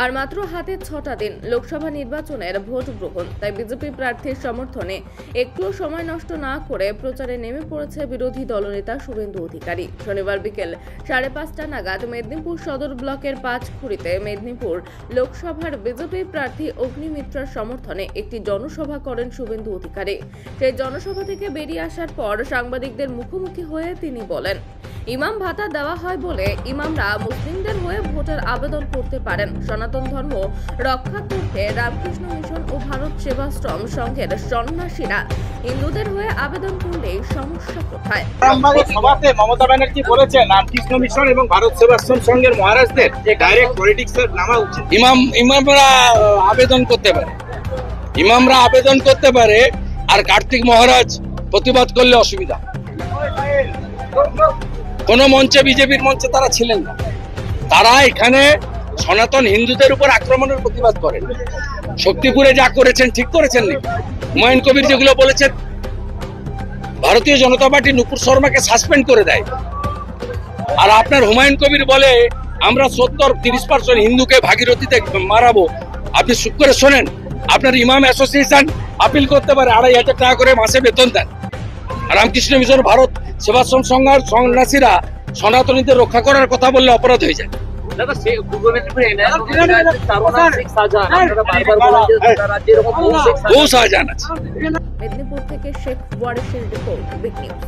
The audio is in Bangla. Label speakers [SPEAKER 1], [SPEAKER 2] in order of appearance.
[SPEAKER 1] আর মাত্র হাতে 6টা দিন লোকসভা নির্বাচনের ভোট গ্রহণ, তাই বিজেপি প্রার্থীর সমর্থনে একটুও সময় নষ্ট না করে প্রচারে নেমে পড়েছে বিরোধী দলনেতা শুভেন্দু অধিকারী। শনিবার বিকেল 5:30টা নাগাদ মেদিনীপুর সদর ব্লকের পাঁচখুড়িতে মেদিনীপুর লোকসভার বিজেপি প্রার্থী অগ্নিমিত্রার সমর্থনে একটি জনসভা করেন শুভেন্দু অধিকারী। সেই জনসভা থেকে বেরিয়ে আসার পর সাংবাদিকদের মুখোমুখি হয়ে তিনি বলেন, ইমাম ভাতা দেওয়া হয় বলে ইমামরা মুসলিমদের হয়ে ভোটের আবেদন করতে পারেন। সনাতন ধর্ম রক্ষা করতে রামকৃষ্ণ মিশন ও ভারত সেবাশ্রম সংঘের সন্ন্যাসীরা হিন্দুদের হয়ে আবেদন করলে সমস্যা কোথায়?
[SPEAKER 2] সভাতে মমতা ব্যানার্জি বলেছেন রামকৃষ্ণ মিশন এবং ভারত সেবাশ্রম সংঘের মহারাজদের ডাইরেক্ট পলিটিক্সে নামা উচিত।
[SPEAKER 3] ইমামরা আবেদন করতে পারে, আর কার্তিক মহারাজ প্রতিবাদ করলে অসুবিধা। কোন মঞ্চে, বিজেপির মঞ্চে তারা ছিলেন না। তারা এখানে সনাতন হিন্দুদের উপর আক্রমণের প্রতিবাদ করেন। শক্তিপুরে যা করেছেন ঠিক করেছেন নি? হুমায়ুন কবির যেগুলো বলেছেন, ভারতীয় জনতা পার্টি নুপুর শর্মাকে সাসপেন্ড করে দেয়, আর আপনার হুমায়ুন কবির বলে আমরা 70-30% হিন্দুকে ভাগীরথীতে মারাবো। আপনি চুপ করে শোনেন। আপনার ইমাম অ্যাসোসিয়েশন আপিল করতে পারে, 2500 টাকা করে মাসে বেতন দেন। রামকৃষ্ণ মিশন, ভারত সেবাশ্রম সংঘের সন্ন্যাসীরা সনাতনীদের রক্ষা করার কথা বললে অপরাধ হয়ে যায়। বহু শাহজাহান আছে।
[SPEAKER 1] মেদিনীপুর থেকে শেখ ওয়ারিসের রিপোর্ট, বিগ নিউজ।